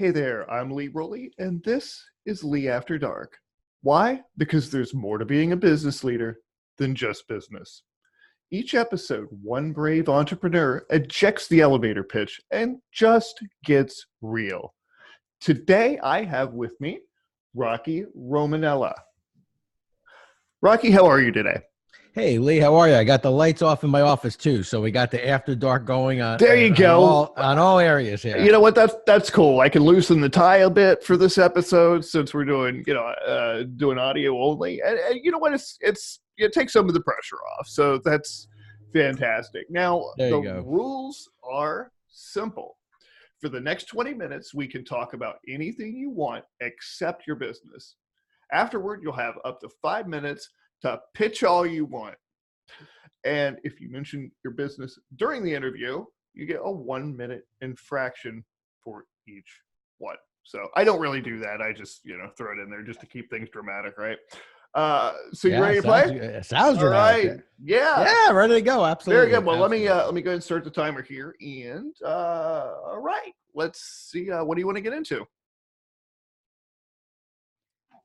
Hey there, I'm Lee Rowley, and this is Lee After Dark. Why? Because there's more to being a business leader than just business. Each episode, one brave entrepreneur ejects the elevator pitch and just gets real. Today, I have with me Rocky Romanella. Rocky, how are you today? Hey, Lee, how are you? I got the lights off in my office too, so we got the after dark going on. There you go. On all areas here. You know what? That's cool. I can loosen the tie a bit for this episode since we're doing doing audio only, and you know what? It takes some of the pressure off, so that's fantastic. Now There the you go. rules are simple. For the next 20 minutes, we can talk about anything you want except your business. Afterward, you'll have up to 5 minutes to pitch all you want. And if you mention your business during the interview, you get a 1 minute infraction for each one. So I don't really do that. I just, throw it in there just to keep things dramatic, right? So you ready to play? Sounds all dramatic. right. Yeah. Yeah, ready to go. Absolutely. Very good. Well, Absolutely. let me go ahead and start the timer here. And all right, let's see. What do you want to get into?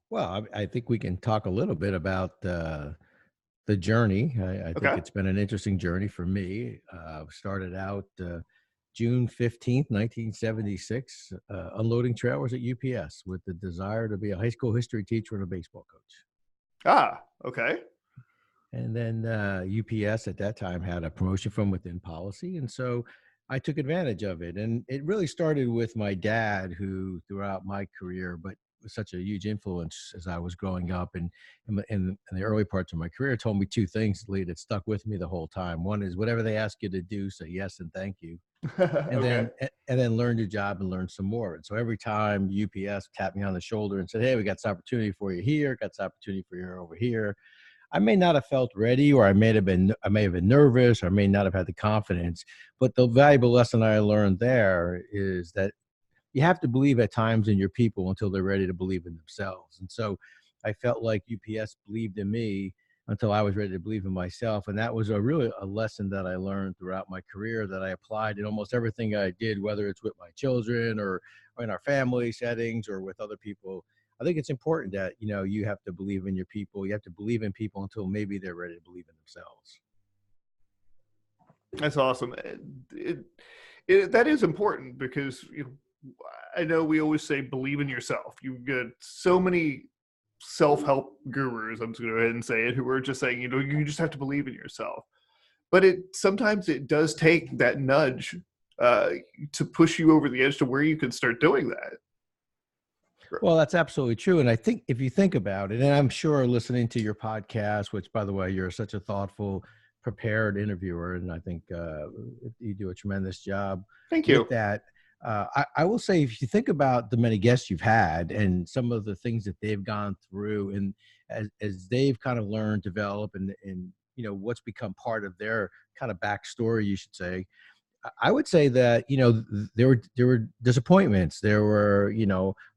Well, I think we can talk a little bit about the journey. I think Okay. it's been an interesting journey for me. Started out June 15th, 1976, unloading trailers at UPS with the desire to be a high school history teacher and a baseball coach. Ah, okay. And then UPS at that time had a promotion from within policy. And so I took advantage of it. And it really started with my dad, who throughout my career, but was such a huge influence as I was growing up. And in the early parts of my career, told me two things, Lee, that stuck with me the whole time. One is whatever they ask you to do, say yes and thank you. And Okay. then learn your job and learn some more. And so every time UPS tapped me on the shoulder and said, hey, we got this opportunity for you here, got this opportunity for you over here, I may not have felt ready, or I may have been nervous, or I may not have had the confidence. But the valuable lesson I learned there is that you have to believe at times in your people until they're ready to believe in themselves. And so I felt like UPS believed in me until I was ready to believe in myself. And that was really a lesson that I learned throughout my career that I applied in almost everything I did, whether it's with my children or in our family settings or with other people. I think it's important that, you have to believe in your people. You have to believe in people until maybe they're ready to believe in themselves. That's awesome. That is important because I know we always say believe in yourself. You've got so many self-help gurus, I'm just going to go ahead and say it, who are just saying, you just have to believe in yourself. But sometimes it does take that nudge to push you over the edge to where you can start doing that. Well, that's absolutely true. And I think if you think about it, and I'm sure listening to your podcast, which, by the way, you're such a thoughtful, prepared interviewer, and I think you do a tremendous job. Thank you. With that. I will say, if you think about the many guests you've had and some of the things that they've gone through, and as they've kind of learned, develop, and what's become part of their kind of backstory, you should say, I would say that there were disappointments, there were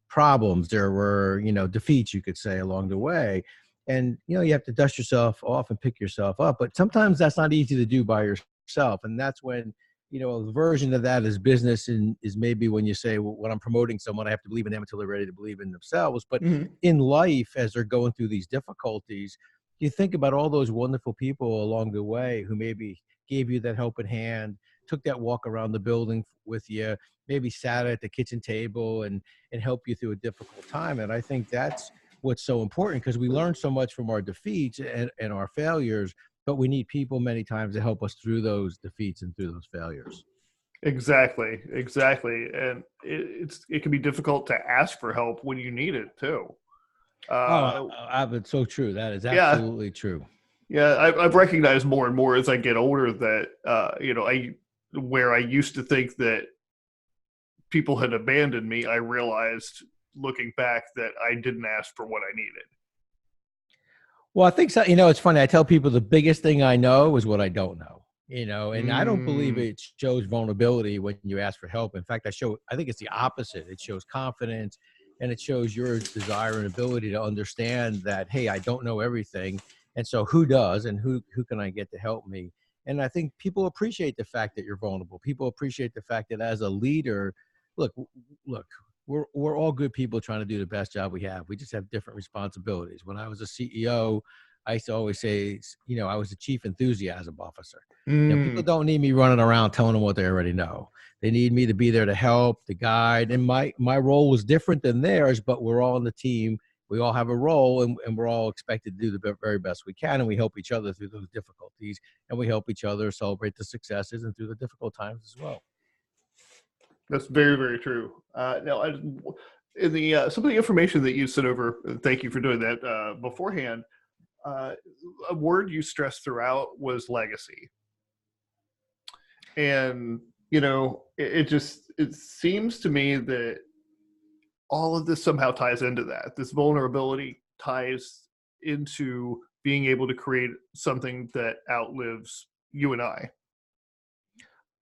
problems, there were defeats, you could say, along the way. And you have to dust yourself off and pick yourself up, but sometimes that's not easy to do by yourself. And that's when the version of that is business, and is maybe when you say, well, when I'm promoting someone, I have to believe in them until they're ready to believe in themselves. But in life, as they're going through these difficulties, you think about all those wonderful people along the way who maybe gave you that helping hand, took that walk around the building with you, maybe sat at the kitchen table and helped you through a difficult time. And I think that's what's so important, because we learn so much from our defeats and our failures, but we need people many times to help us through those defeats and through those failures. Exactly. And it can be difficult to ask for help when you need it too. It's so true. That is absolutely true. Yeah, I've recognized more and more as I get older that, where I used to think that people had abandoned me, I realized looking back that I didn't ask for what I needed. Well, I think so. It's funny. I tell people the biggest thing I know is what I don't know, and I don't believe it shows vulnerability when you ask for help. In fact, I think it's the opposite. It shows confidence, and it shows your desire and ability to understand that, hey, I don't know everything. And so who does, and who can I get to help me? And I think people appreciate the fact that you're vulnerable. People appreciate the fact that as a leader, look, we're all good people trying to do the best job we have. We just have different responsibilities. When I was a CEO, I used to always say, I was the chief enthusiasm officer. People Mm. don't need me running around telling them what they already know. They need me to be there to help, to guide. And my role was different than theirs, but we're all in the team. We all have a role, and we're all expected to do the very best we can. And we help each other through those difficulties, and we help each other celebrate the successes and through the difficult times as well. That's very, very true. Now, in the some of the information that you sent over, thank you for doing that beforehand. A word you stressed throughout was legacy, and it seems to me that all of this somehow ties into that. This vulnerability ties into being able to create something that outlives you and I.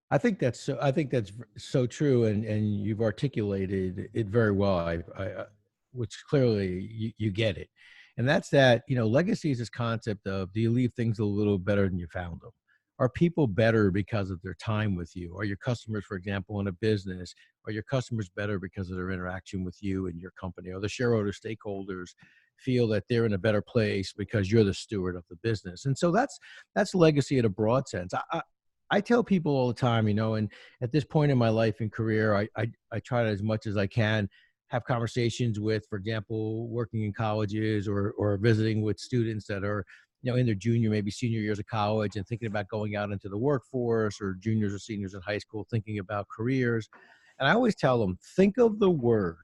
I think that's so true, and you've articulated it very well. Which clearly you get it, and that's that. Legacy is this concept of, do you leave things a little better than you found them? Are people better because of their time with you? Are your customers, for example, in a business, are your customers better because of their interaction with you and your company? Or the shareholder stakeholders feel that they're in a better place because you're the steward of the business? And so that's legacy in a broad sense. I tell people all the time, and at this point in my life and career, I try to, as much as I can, have conversations with, for example, working in colleges or visiting with students that are, in their junior, maybe senior years of college and thinking about going out into the workforce, or juniors or seniors in high school thinking about careers. And I always tell them, think of the word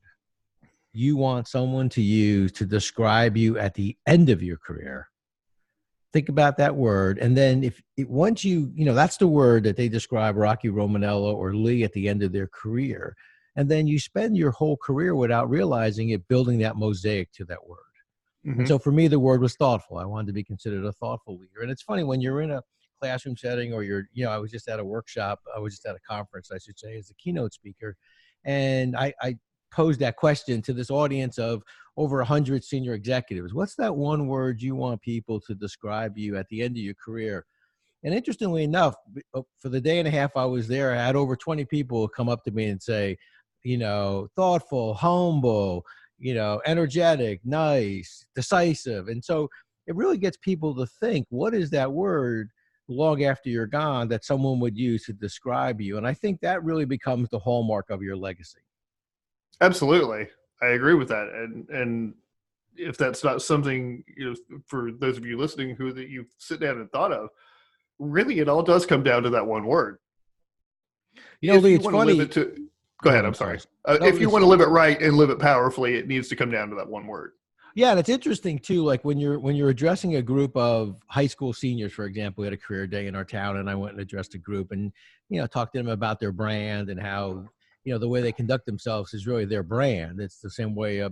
you want someone to use to describe you at the end of your career. Think about that word. And then once that's the word that they describe Rocky, Romanella, or Lee at the end of their career. And then you spend your whole career without realizing it, building that mosaic to that word. And Mm-hmm. so for me, the word was thoughtful. I wanted to be considered a thoughtful leader. And it's funny, when you're in a classroom setting, or I was just at a workshop, I was just at a conference, I should say, as a keynote speaker. And I posed that question to this audience of over 100 senior executives. What's that one word you want people to describe you at the end of your career? And interestingly enough, for the day and a half I was there, I had over 20 people come up to me and say, thoughtful, humble, energetic, nice, decisive. And so it really gets people to think, what is that word long after you're gone that someone would use to describe you? And I think that really becomes the hallmark of your legacy. Absolutely, I agree with that. And if that's not something, for those of you listening who that you sit down and thought of, really, it all does come down to that one word. If Lee, you it's want to live funny. it to, go ahead. I'm I'm sorry. sorry. No, If you want to live it right and live it powerfully, it needs to come down to that one word. yeah, and it's interesting too. Like when you're addressing a group of high school seniors, for example, we had a career day in our town, and I went and addressed a group, and talked to them about their brand and how the way they conduct themselves is really their brand. It's the same way a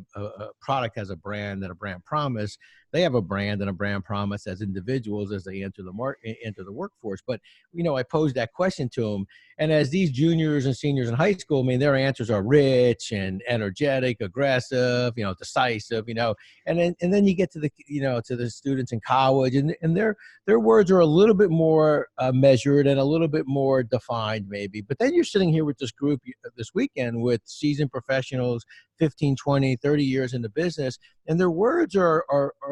product has a brand and a brand promise. They have a brand and a brand promise as individuals as they enter the workforce. But I posed that question to them, and as these juniors and seniors in high school, I mean, their answers are rich and energetic, aggressive, decisive, and then you get to the students in college, and their words are a little bit more measured and a little bit more defined, maybe. But then you're sitting here with this group this weekend with seasoned professionals, 15, 20, 30 years in the business, and their words are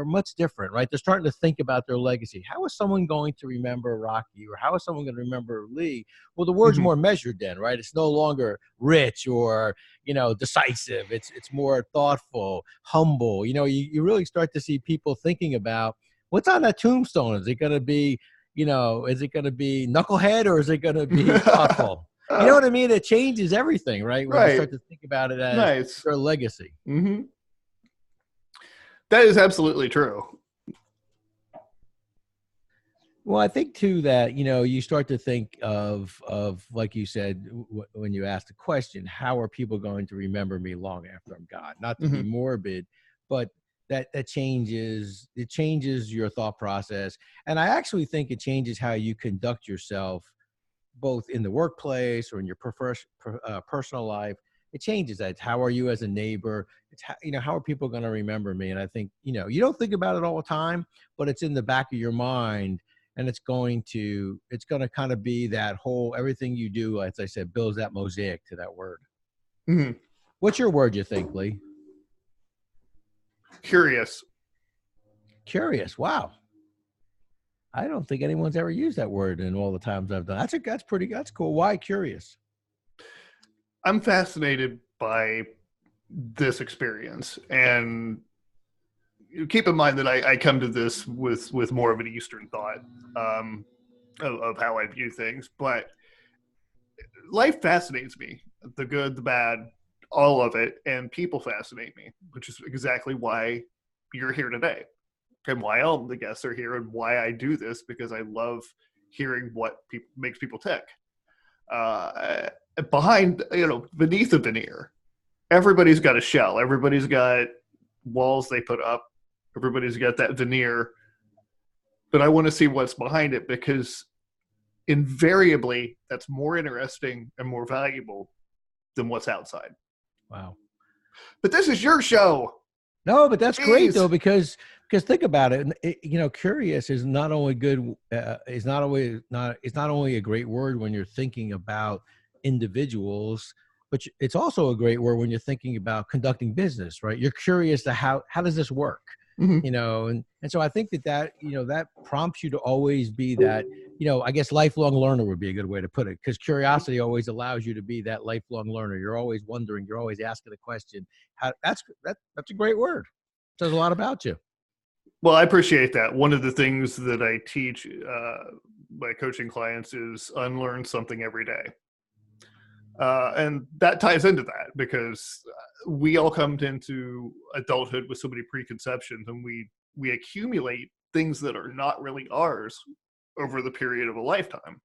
much different, right? They're starting to think about their legacy. How is someone going to remember Rocky, or how is someone going to remember Lee? Well, the word's Mm-hmm. more measured then, right? It's no longer rich or decisive. It's more thoughtful, humble. You really start to see people thinking about what's on that tombstone. Is it going to be knucklehead, or is it going to be thoughtful? You know what I mean? It changes everything, right? When you Right. start to think about it as Nice. your legacy. Mm-hmm. That is absolutely true. Well, I think too that, you start to think of like you said, when you asked the question, how are people going to remember me long after I'm gone? Not to be Mm-hmm. morbid, but that changes your thought process. And I actually think it changes how you conduct yourself, both in the workplace or in your personal life. It changes that. How are you as a neighbor? It's how are people going to remember me? And I think, you don't think about it all the time, but it's in the back of your mind. And it's going to kind of be that whole, everything you do, as I said, builds that mosaic to that word. Mm-hmm. What's your word, you think, Lee? Curious. Curious. Wow. I don't think anyone's ever used that word in all the times I've done. That's cool. Why curious? I'm fascinated by this experience, and keep in mind that I come to this with more of an Eastern thought of how I view things, but life fascinates me, the good, the bad, all of it, and people fascinate me, which is exactly why you're here today and why all the guests are here and why I do this, because I love hearing what makes people tick. Behind, beneath the veneer, everybody's got a shell. Everybody's got walls they put up. Everybody's got that veneer. But I want to see what's behind it, because invariably that's more interesting and more valuable than what's outside. Wow. But this is your show. No, but that's Jeez. great though, because think about it. Curious is not only good. It's not only a great word when you're thinking about individuals, but it's also a great word when you're thinking about conducting business, right? You're curious to how does this work? Mm-hmm. And so I think that prompts you to always be that, I guess lifelong learner would be a good way to put it, because curiosity always allows you to be that lifelong learner. You're always wondering, you're always asking a question. That's a great word. It says a lot about you. Well, I appreciate that. One of the things that I teach my coaching clients is unlearn something every day. And that ties into that, because we all come into adulthood with so many preconceptions, and we accumulate things that are not really ours over the period of a lifetime.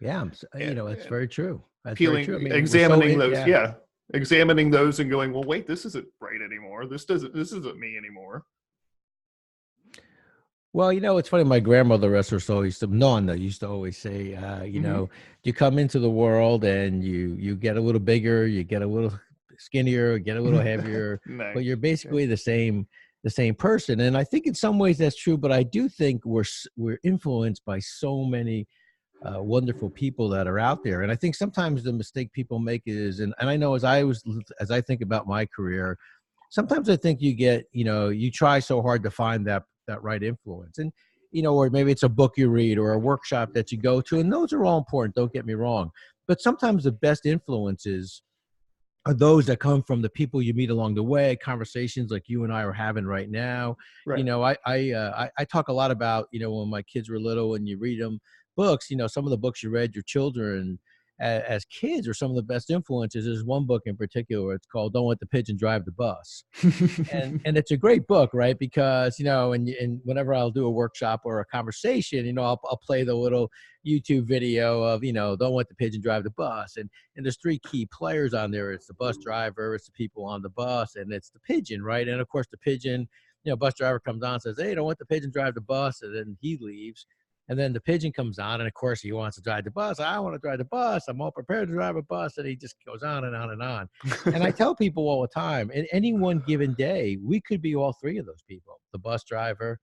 Yeah, it's very true. That's very true. I mean, examining those and going, well, wait, this isn't right anymore. This isn't me anymore. Well, it's funny. My grandmother, rest her soul, used to always say, you come into the world and you get a little bigger, you get a little skinnier, get a little heavier, Nice. But you're basically the same person. And I think in some ways that's true, but I do think we're influenced by so many wonderful people that are out there. And I think sometimes the mistake people make is, and I know as I think about my career, sometimes I think you try so hard to find that right influence, and or maybe it's a book you read or a workshop that you go to, and those are all important, don't get me wrong, but sometimes the best influences are those that come from the people you meet along the way, conversations like you and I are having right now. Right. I talk a lot about, when my kids were little and you read them books, some of the books you read your children as kids are some of the best influences. There's one book in particular, it's called Don't Let the Pigeon Drive the Bus. and it's a great book, right? Because, and whenever I'll do a workshop or a conversation, I'll play the little YouTube video of, don't let the pigeon drive the bus. And there's three key players on there. It's the bus driver, it's the people on the bus, and it's the pigeon, right? And of course the pigeon, bus driver comes on and says, hey, don't let the pigeon drive the bus. And then he leaves. And then the pigeon comes on, and of course he wants to drive the bus. I want to drive the bus. I'm all prepared to drive a bus. And he just goes on and on and on. And I tell people all the time, in any one given day, we could be all three of those people: the bus driver,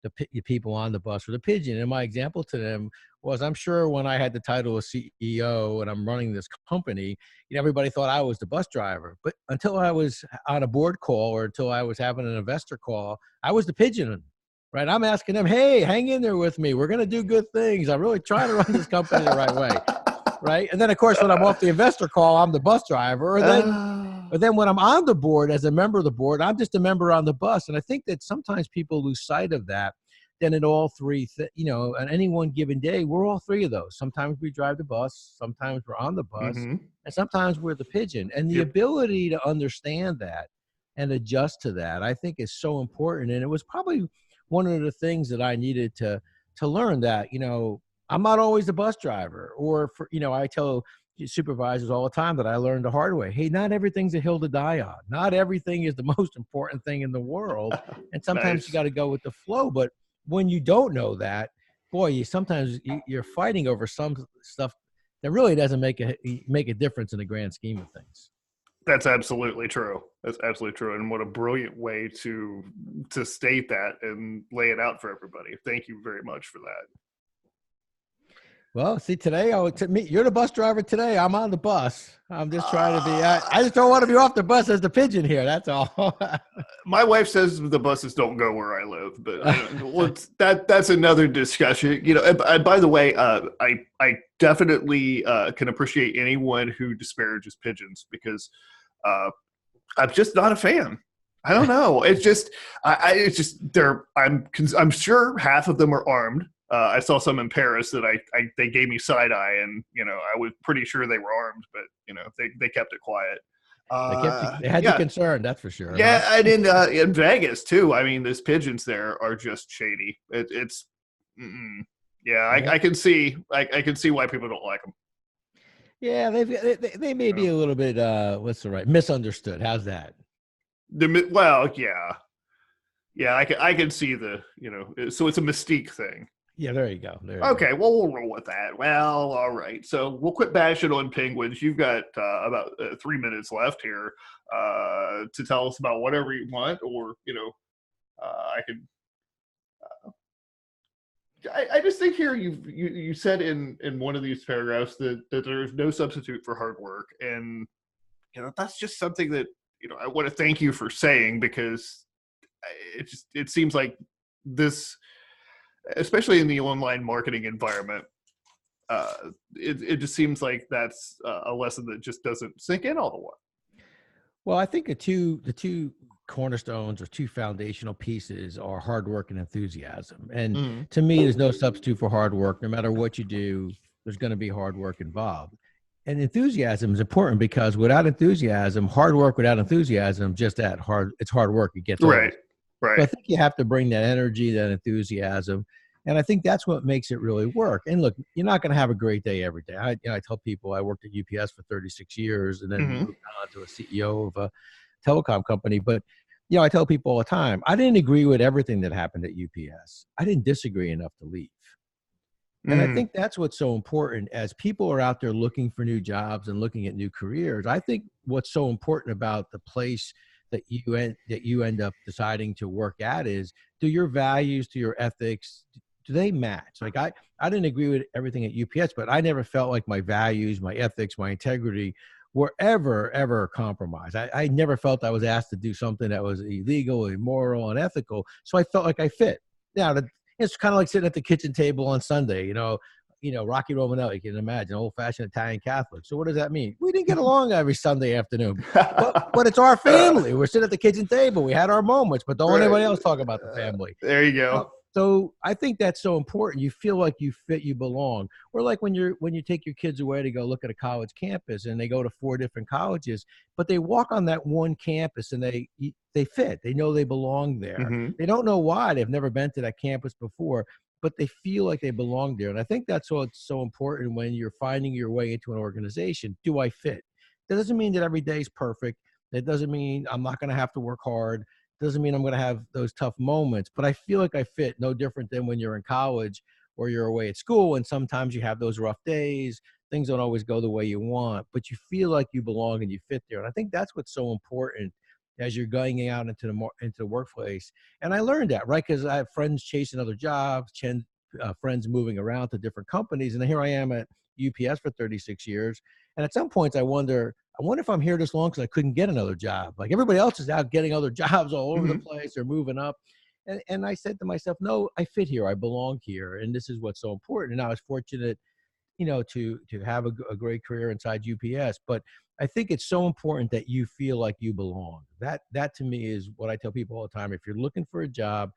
the people on the bus, or the pigeon. And my example to them was, I'm sure when I had the title of CEO and I'm running this company, everybody thought I was the bus driver. But until I was on a board call or until I was having an investor call, I was the pigeon. Right. I'm asking them, hey, hang in there with me. We're going to do good things. I'm really trying to run this company the right way. Right. And then, of course, when I'm off the investor call, I'm the bus driver. Or then when I'm on the board as a member of the board, I'm just a member on the bus. And I think that sometimes people lose sight of that. Then in all three, on any one given day, we're all three of those. Sometimes we drive the bus. Sometimes we're on the bus. Mm-hmm. And sometimes we're the pigeon. And the ability to understand that and adjust to that, I think, is so important. And it was probably one of the things that I needed to learn, that, I'm not always the bus driver, or I tell supervisors all the time that I learned the hard way. Hey, not everything's a hill to die on. Not everything is the most important thing in the world. And sometimes you got to go with the flow. But when you don't know that, boy, sometimes you're fighting over some stuff that really doesn't make a difference in the grand scheme of things. That's absolutely true. That's absolutely true. And what a brilliant way to state that and lay it out for everybody. Thank you very much for that. Well, see, today, to me, you're the bus driver today. I'm on the bus. I'm just trying to be. Uh, I just don't want to be off the bus as the pigeon here. That's all. my wife says the buses don't go where I live, but I don't. Well, that's another discussion. And by the way, I definitely can appreciate anyone who disparages pigeons because I'm just not a fan. I don't know. It's just, it's just they're. I'm sure half of them are armed. I saw some in Paris that they gave me side eye, and I was pretty sure they were armed, but they kept it quiet. They had you Yeah, concerned. That's for sure. Huh? yeah, and in Vegas too. I mean, those pigeons there are just shady. It's, yeah, Yeah. I can see, I can see why people don't like them. Yeah, they may be a little bit what's the right misunderstood. How's that? Well, yeah, yeah, I can see so it's a mystique thing. Yeah, there you go. There you go. Okay, well, we'll roll with that. Well, all right. So we'll quit bashing on penguins. You've got about 3 minutes left here to tell us about whatever you want, or I can. I just think here you said in one of these paragraphs that there's no substitute for hard work, and that's just something that I want to thank you for saying, because it seems like this, especially in the online marketing environment, it just seems like that's a lesson that just doesn't sink in all the way. Well, I think the two cornerstones or two foundational pieces are hard work and enthusiasm. And Mm-hmm. to me, there's no substitute for hard work. No matter what you do, there's going to be hard work involved. And enthusiasm is important because without enthusiasm, hard work without enthusiasm, just that hard, it's hard work. It gets old. Right, So I right. think you have to bring that energy, that enthusiasm. And I think that's what makes it really work. And look, you're not going to have a great day every day. I tell people I worked at UPS for 36 years and then Mm-hmm. moved on to a CEO of a telecom company. But, I tell people all the time, I didn't agree with everything that happened at UPS. I didn't disagree enough to leave. And I Mm. think that's what's so important as people are out there looking for new jobs and looking at new careers. I think what's so important about the place that you end up deciding to work at is, do your values, do your ethics, do they match? Like I didn't agree with everything at UPS, but I never felt like my values, my ethics, my integrity were ever compromised. I never felt I was asked to do something that was illegal, immoral, unethical. So I felt like I fit. Now, it's kind of like sitting at the kitchen table on Sunday, Rocky Romanella, you can imagine, old-fashioned Italian Catholic. So what does that mean? We didn't get along every Sunday afternoon, but it's our family. We're sitting at the kitchen table. We had our moments, but don't let Right. anybody else talk about the family. There you go. So I think that's so important. You feel like you fit, you belong. Or like when you take your kids away to go look at a college campus and they go to 4 different colleges, but they walk on that one campus and they fit. They know they belong there. Mm-hmm. They don't know why. They've never been to that campus before, but they feel like they belong there. And I think that's what's so important when you're finding your way into an organization. Do I fit? That doesn't mean that every day is perfect. That doesn't mean I'm not going to have to work hard. Doesn't mean I'm going to have those tough moments, but I feel like I fit. No different than when you're in college or you're away at school, and sometimes you have those rough days. Things don't always go the way you want, but you feel like you belong and you fit there. And I think that's what's so important as you're going out into the workplace. And I learned that, right? Because I have friends chasing other jobs, friends moving around to different companies, and here I am at UPS for 36 years. And at some points, I wonder if I'm here this long because I couldn't get another job. Like everybody else is out getting other jobs all over the place. They're moving up. And I said to myself, no, I fit here. I belong here. And this is what's so important. And I was fortunate, to have a great career inside UPS. But I think it's so important that you feel like you belong. That to me is what I tell people all the time. If you're looking for a job,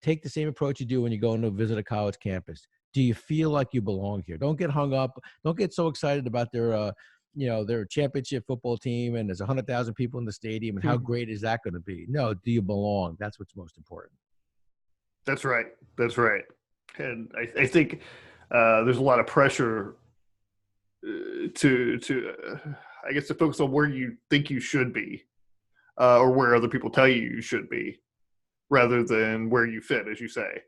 take the same approach you do when you go to visit a college campus. Do you feel like you belong here? Don't get hung up. Don't get so excited about their championship football team and there's 100,000 people in the stadium and how great is that going to be? No, do you belong? That's what's most important. That's right. That's right. And I think there's a lot of pressure I guess, to focus on where you think you should be, or where other people tell you should be, rather than where you fit, as you say.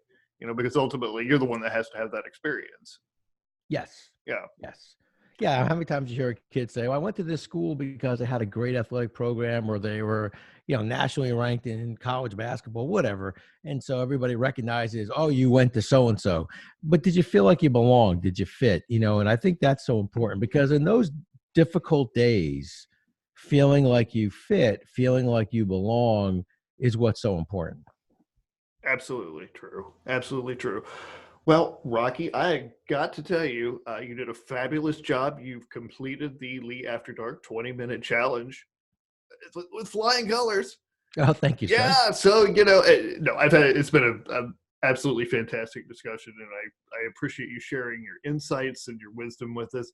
Because ultimately you're the one that has to have that experience. Yes. Yeah. Yes. Yeah, how many times you hear a kid say, "Well, I went to this school because they had a great athletic program, or they were, nationally ranked in college basketball, whatever." And so everybody recognizes, "Oh, you went to so and so." But did you feel like you belonged? Did you fit? And I think that's so important because in those difficult days, feeling like you fit, feeling like you belong is what's so important. Absolutely true. Absolutely true. Well, Rocky, I got to tell you, you did a fabulous job. You've completed the Lee After Dark 20-minute challenge with flying colors. Oh, thank you, sir. Yeah, so no, it's been a absolutely fantastic discussion, and I appreciate you sharing your insights and your wisdom with us.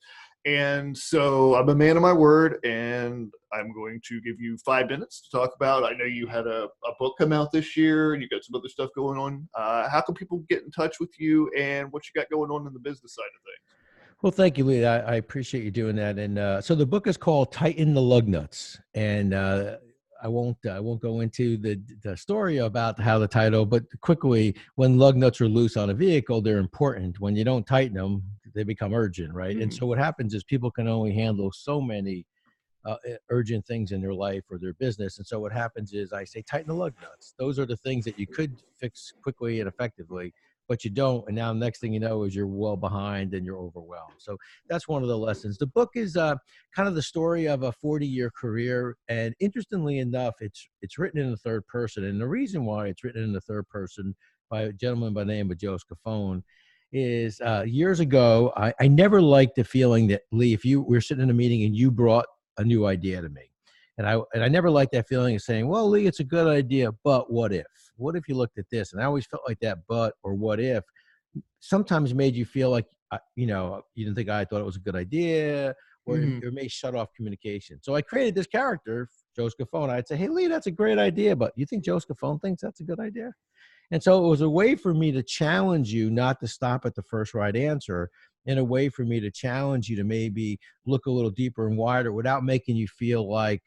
And so I'm a man of my word, and I'm going to give you 5 minutes to talk about. I know you had a book come out this year, and you got some other stuff going on. How can people get in touch with you, and what you got going on in the business side of things? Well, thank you, Lee. I appreciate you doing that. And so the book is called "Tighten the Lug Nuts," and I won't go into the story about how the title, but quickly, when lug nuts are loose on a vehicle, they're important. When you don't tighten them, they become urgent, right? And Hmm. so what happens is people can only handle so many urgent things in their life or their business. And so what happens is I say, tighten the lug nuts. Those are the things that you could fix quickly and effectively, but you don't. And now the next thing you know is you're well behind and you're overwhelmed. So that's one of the lessons. The book is kind of the story of a 40-year career. And interestingly enough, it's written in the third person. And the reason why it's written in the third person by a gentleman by the name of Joe Scafone is years ago, I never liked the feeling that, Lee, if you were sitting in a meeting and you brought a new idea to me. And I never liked that feeling of saying, well, Lee, it's a good idea, but what if? What if you looked at this? And I always felt like that but or what if sometimes made you feel like, you didn't think I thought it was a good idea, or Hmm. it may shut off communication. So I created this character, Joe Scafone. I'd say, hey, Lee, that's a great idea, but you think Joe Scafone thinks that's a good idea? And so it was a way for me to challenge you not to stop at the first right answer, and a way for me to challenge you to maybe look a little deeper and wider without making you feel like,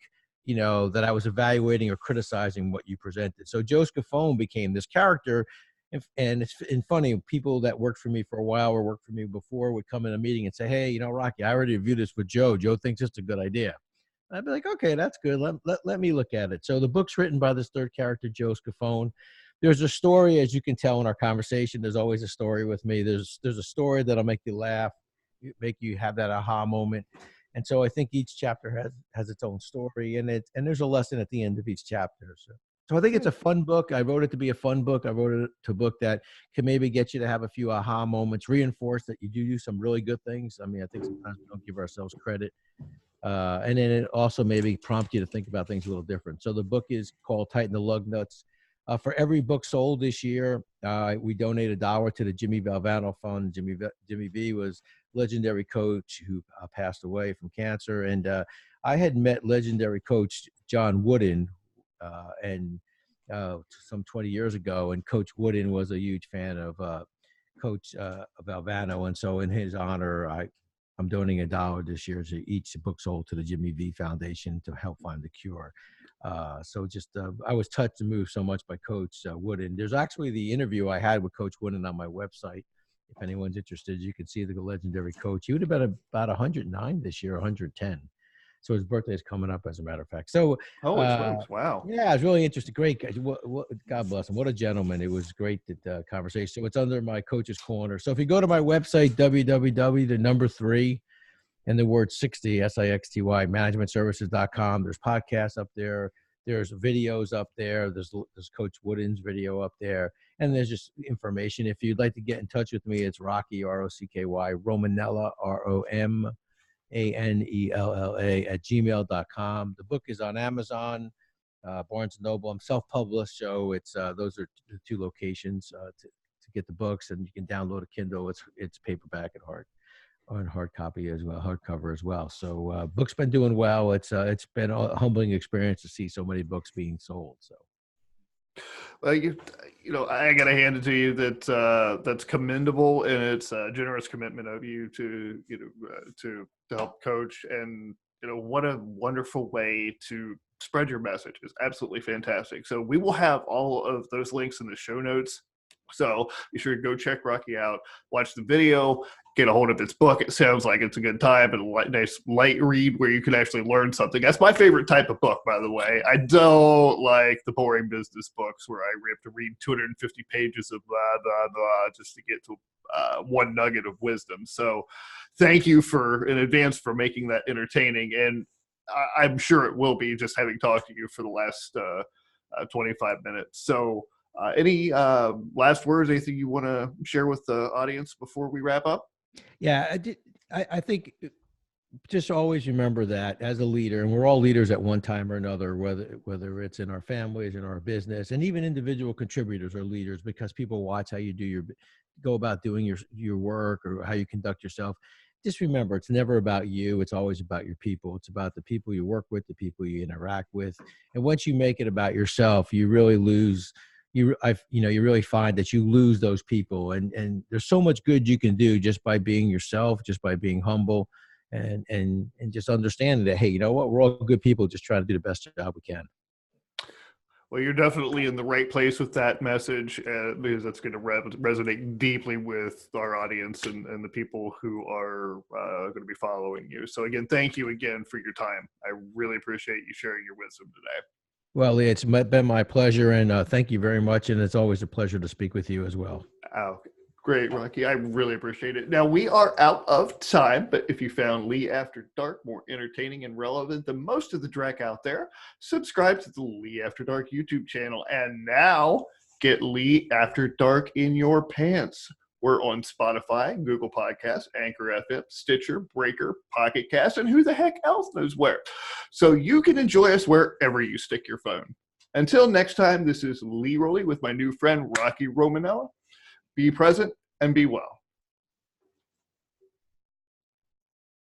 that I was evaluating or criticizing what you presented. So Joe Scafone became this character. And it's funny, people that worked for me for a while or worked for me before would come in a meeting and say, hey, Rocky, I already reviewed this with Joe. Joe thinks it's a good idea. I'd be like, okay, that's good. Let me look at it. So the book's written by this third character, Joe Scafone. There's a story, as you can tell in our conversation. There's always a story with me. There's a story that'll make you laugh, make you have that aha moment. And so I think each chapter has its own story, and there's a lesson at the end of each chapter. So I think it's a fun book. I wrote it to be a fun book. I wrote it to a book that can maybe get you to have a few aha moments, reinforce that you do some really good things. I mean, I think sometimes we don't give ourselves credit. And then it also maybe prompt you to think about things a little different. So the book is called Tighten the Lug Nuts. For every book sold this year, we donate $1 to the Jimmy Valvano Fund. Jimmy V was legendary coach who passed away from cancer. And I had met legendary coach John Wooden and some 20 years ago. And Coach Wooden was a huge fan of Coach Valvano. And so in his honor, I'm donating $1 this year to each book sold to the Jimmy V Foundation to help find the cure. So just I was touched and moved so much by Coach Wooden. There's actually the interview I had with Coach Wooden on my website. If anyone's interested, you can see the legendary coach. He would have been about 109 this year, 110. So his birthday is coming up, as a matter of fact. So Holy smokes! Wow. yeah, it's really interesting. Great guy. God bless him. What a gentleman. It was great conversation. So it's under my coach's corner. So if you go to my website, www, the number 3 and the word 60, SIXTY, managementservices.com. There's podcasts up there. There's videos up there. There's Coach Wooden's video up there. And there's just information. If you'd like to get in touch with me, it's Rocky, ROCKY, Romanella, ROMANELLA at gmail.com. The book is on Amazon, Barnes & Noble. I'm self-published, so it's those are the 2 locations to get the books, and you can download a Kindle. It's paperback and hard copy as well, hardcover as well. So book's been doing well. It's been a humbling experience to see so many books being sold. So Well, I got to hand it to you that that's commendable, and it's a generous commitment of you to to help coach, and what a wonderful way to spread your message. Is absolutely fantastic. So we will have all of those links in the show notes. So be sure to go check Rocky out, watch the video, get a hold of its book. It sounds like it's a good time and a nice light read where you can actually learn something. That's my favorite type of book, by the way. I don't like the boring business books where I have to read 250 pages of blah, blah, blah just to get to one nugget of wisdom. So thank you in advance for making that entertaining. And I'm sure it will be, just having talked to you for the last 25 minutes. So any last words, anything you want to share with the audience before we wrap up? Yeah, I think just always remember that as a leader, and we're all leaders at one time or another, whether it's in our families, in our business, and even individual contributors are leaders, because people watch how you go about doing your work or how you conduct yourself. Just remember, it's never about you. It's always about your people. It's about the people you work with, the people you interact with. And once you make it about yourself, you really lose. You really find that you lose those people, and there's so much good you can do just by being yourself, just by being humble, and just understanding that, hey, you know what, we're all good people, just trying to do the best job we can. Well, you're definitely in the right place with that message, because that's going to resonate deeply with our audience and the people who are going to be following you. So again, thank you again for your time. I really appreciate you sharing your wisdom today. Well, Lee, it's been my pleasure, and thank you very much. And it's always a pleasure to speak with you as well. Oh, great, Rocky. I really appreciate it. Now, we are out of time, but if you found Lee After Dark more entertaining and relevant than most of the dreck out there, subscribe to the Lee After Dark YouTube channel. And now get Lee After Dark in your pants. We're on Spotify, Google Podcasts, Anchor FM, Stitcher, Breaker, Pocket Cast, and who the heck else knows where. So you can enjoy us wherever you stick your phone. Until next time, this is Lee Rowley with my new friend, Rocky Romanella. Be present and be well.